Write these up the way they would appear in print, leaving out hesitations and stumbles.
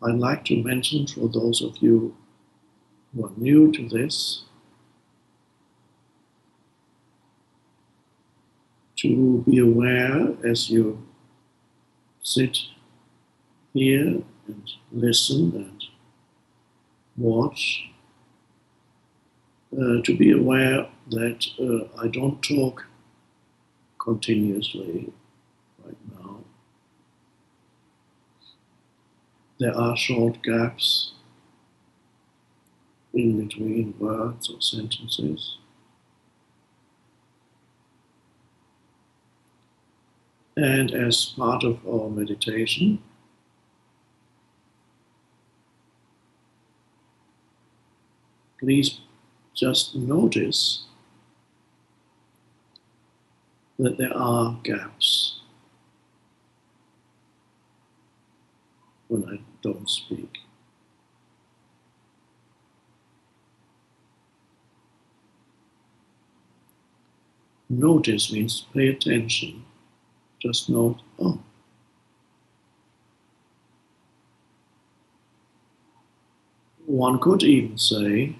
I'd like to mention for those of you who are new to this, to be aware as you sit here and listen and watch, to be aware that I don't talk continuously right now. There are short gaps in between words or sentences. And as part of our meditation, please just notice that there are gaps when I don't speak. Notice means pay attention. Just note, oh. One could even say,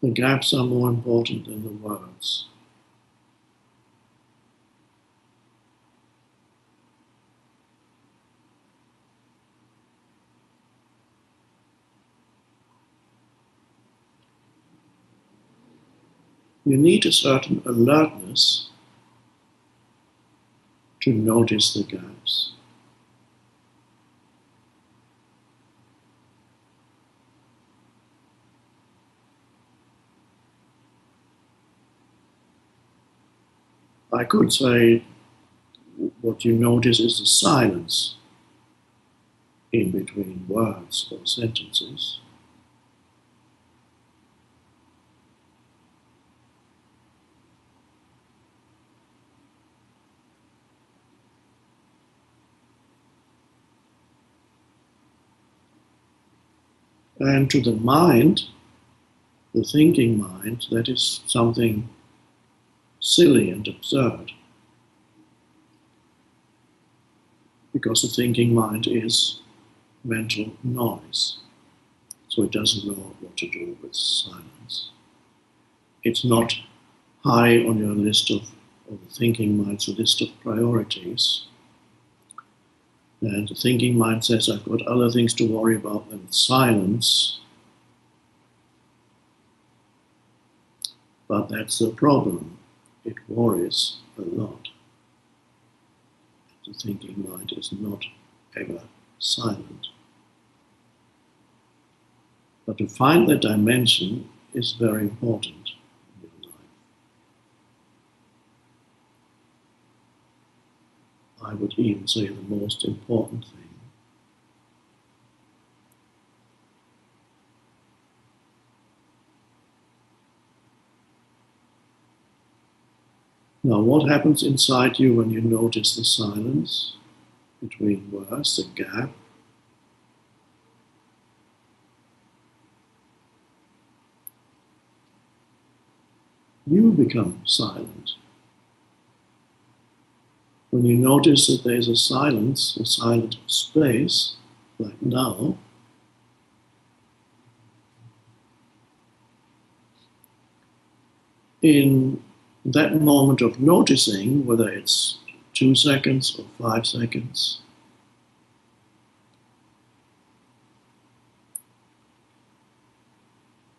the gaps are more important than the words. You need a certain alertness to notice the gaps. I could say what you notice is the silence in between words or sentences. And to the mind, the thinking mind, that is something silly and absurd. Because the thinking mind is mental noise. So it doesn't know what to do with silence. It's not high on your list of the thinking mind's list of priorities. And the thinking mind says, I've got other things to worry about than silence. But that's the problem. It worries a lot. The thinking mind is not ever silent. But to find that dimension is very important in your life. I would even say the most important thing. Now, what happens inside you when you notice the silence between words, the gap? You become silent. When you notice that there's a silence, a silent space, like now, in that moment of noticing, whether it's 2 seconds or 5 seconds,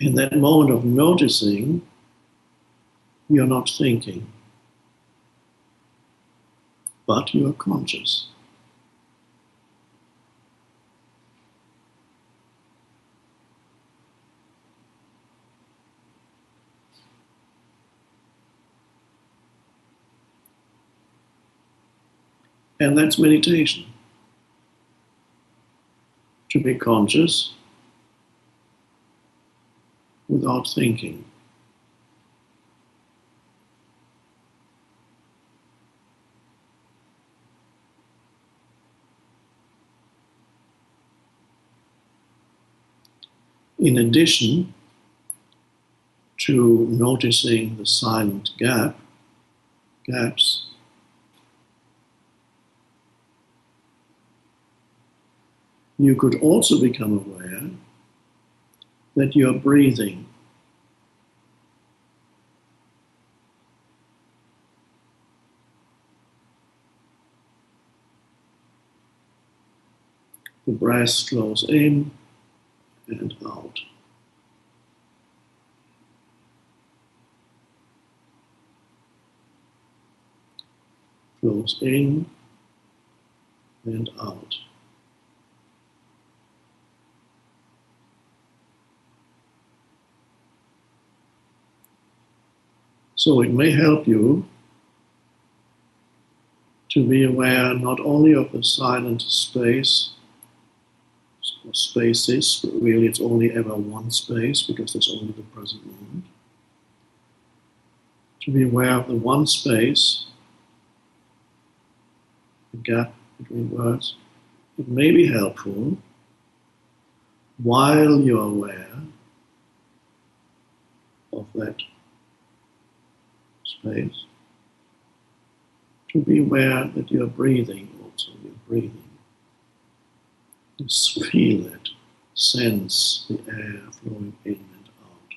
in that moment of noticing, you're not thinking, but you are conscious. And that's meditation. To be conscious without thinking. In addition to noticing the silent gaps, you could also become aware that you're breathing. The breath flows in and out. Flows in and out. So it may help you to be aware not only of the silent space or spaces, but really it's only ever one space because there's only the present moment. To be aware of the one space, the gap between words. It may be helpful while you're aware of that space to be aware that you're breathing also. You're breathing. Just feel it. Sense the air flowing in and out.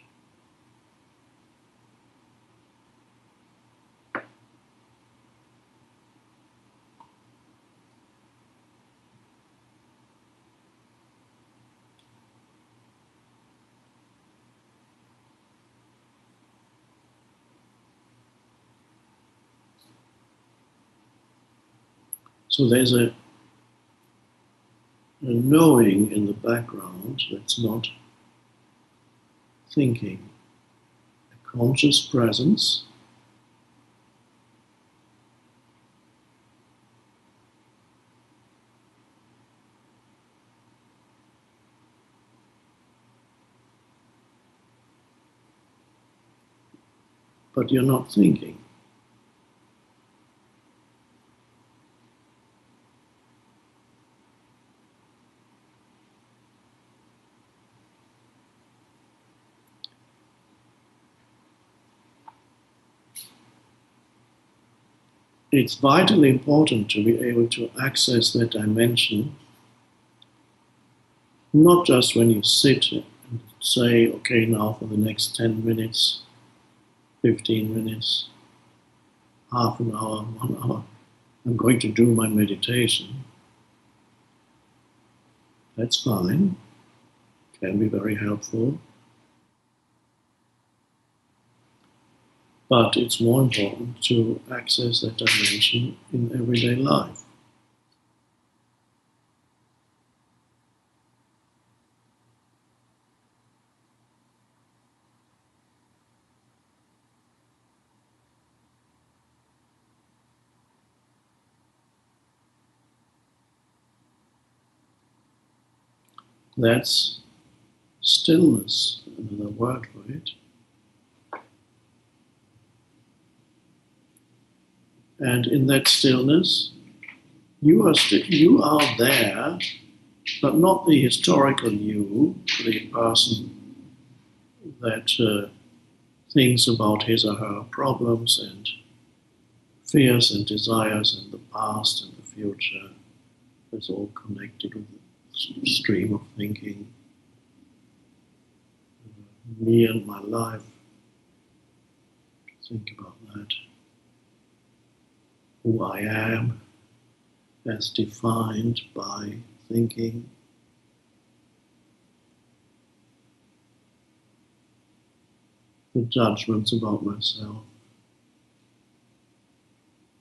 So there's a knowing in the background that's not thinking, a conscious presence but you're not thinking. It's vitally important to be able to access that dimension, not just when you sit and say, okay, now for the next 10 minutes, 15 minutes, half an hour, 1 hour, I'm going to do my meditation. That's fine, can be very helpful. But it's more important to access that dimension in everyday life. That's stillness, another word for it. And in that stillness, you are there, but not the historical you, the person that thinks about his or her problems and fears and desires and the past and the future. It's all connected with the stream of thinking. Me and my life. Think about that. Who I am as defined by thinking. The judgments about myself.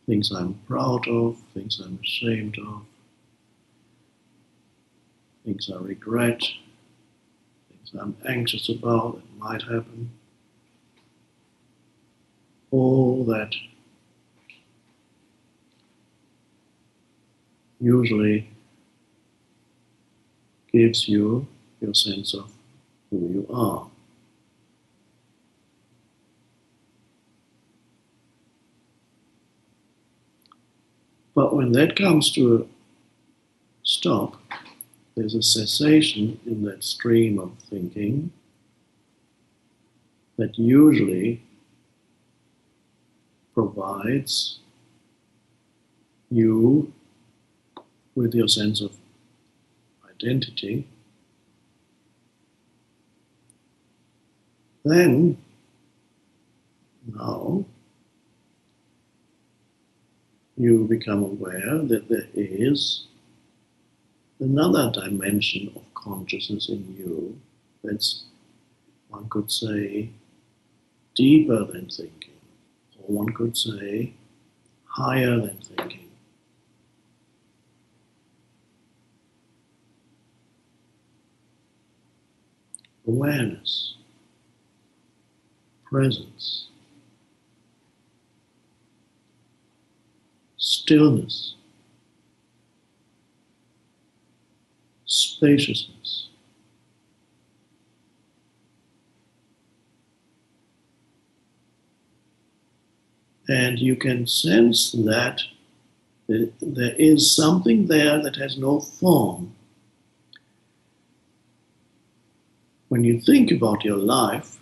Things I'm proud of, things I'm ashamed of, things I regret, things I'm anxious about that might happen. All that usually gives you your sense of who you are. But when that comes to a stop, there's a cessation in that stream of thinking that usually provides you with your sense of identity, then now you become aware that there is another dimension of consciousness in you that's, one could say, deeper than thinking, or one could say higher than thinking. Awareness, presence, stillness, spaciousness. And you can sense that there is something there that has no form. When you think about your life,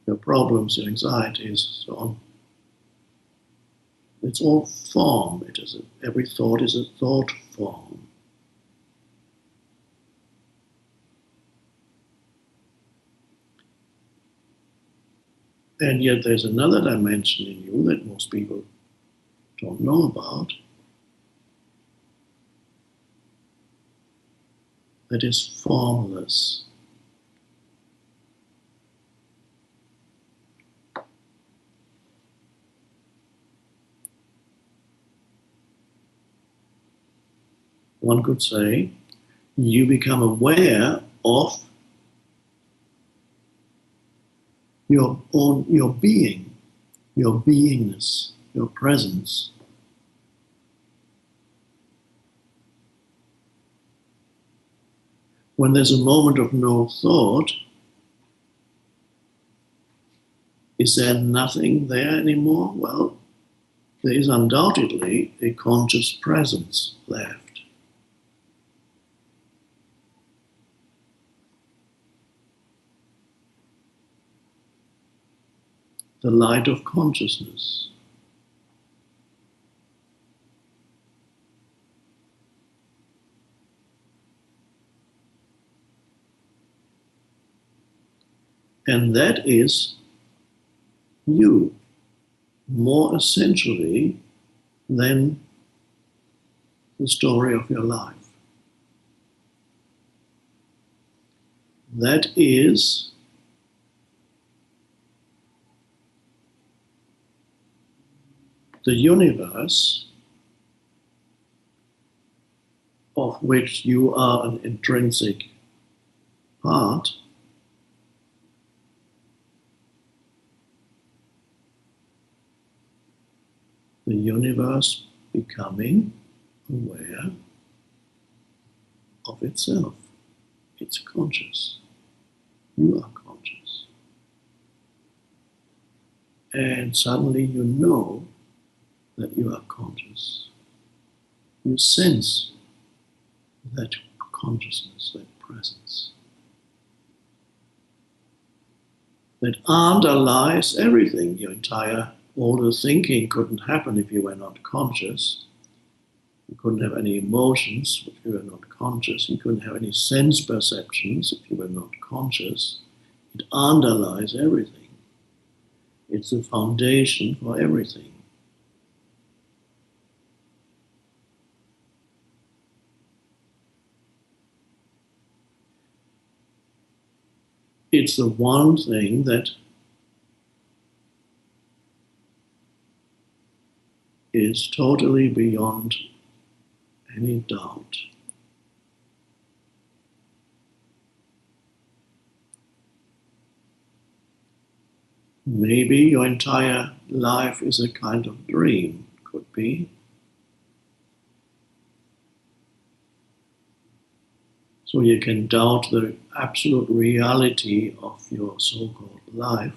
your problems, your anxieties, so on, it's all form. Every thought is a thought form. And yet there's another dimension in you that most people don't know about, that is formless. One could say, you become aware of your being, your beingness, your presence. When there's a moment of no thought, is there nothing there anymore? Well, there is undoubtedly a conscious presence left. The light of consciousness. And that is you, more essentially than the story of your life. That is the universe of which you are an intrinsic part, the universe becoming aware of itself. It's conscious. You are conscious. And suddenly you know that you are conscious. You sense that consciousness, that presence, that underlies everything. All the thinking couldn't happen if you were not conscious. You couldn't have any emotions if you were not conscious. You couldn't have any sense perceptions if you were not conscious. It underlies everything. It's the foundation for everything. It's the one thing that is totally beyond any doubt. Maybe your entire life is a kind of dream, could be. So you can doubt the absolute reality of your so-called life.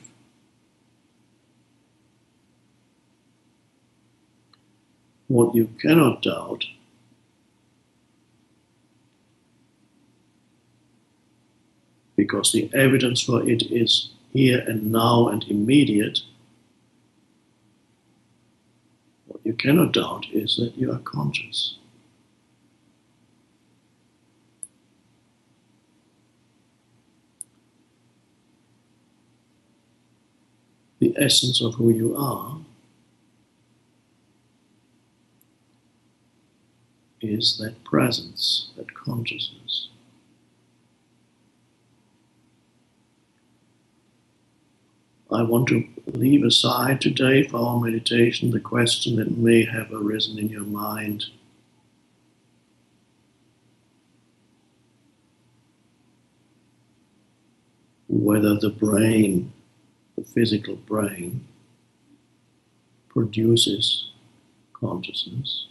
What you cannot doubt because the evidence for it is here and now and immediate, what you cannot doubt is that you are conscious. the essence of who you are is that presence, that consciousness. I want to leave aside today for our meditation the question that may have arisen in your mind. Whether the brain, the physical brain, produces consciousness,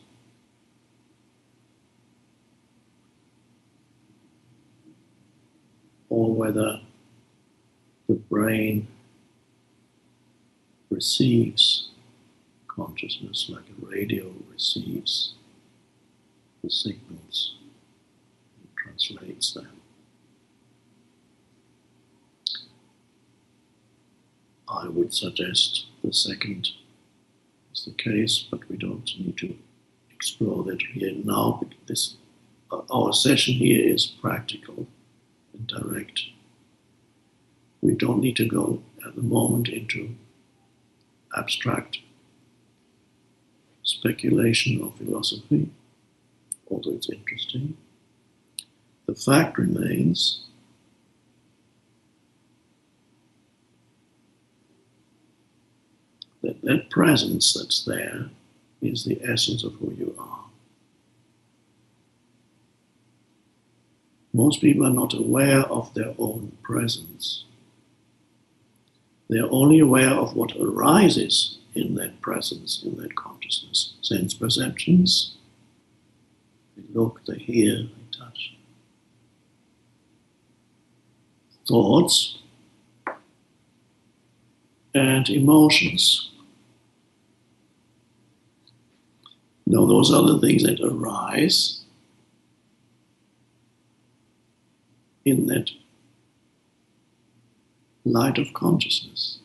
or whether the brain receives consciousness like a radio receives the signals and translates them. I would suggest the second is the case, but we don't need to explore that here now. Our session here is practical and direct. We don't need to go at the moment into abstract speculation or philosophy, although it's interesting. The fact remains that that presence that's there is the essence of who you are. Most people are not aware of their own presence. They are only aware of what arises in that presence, in that consciousness. Sense perceptions, they look, they hear, they touch. Thoughts and emotions. Now, those are the things that arise in that light of consciousness.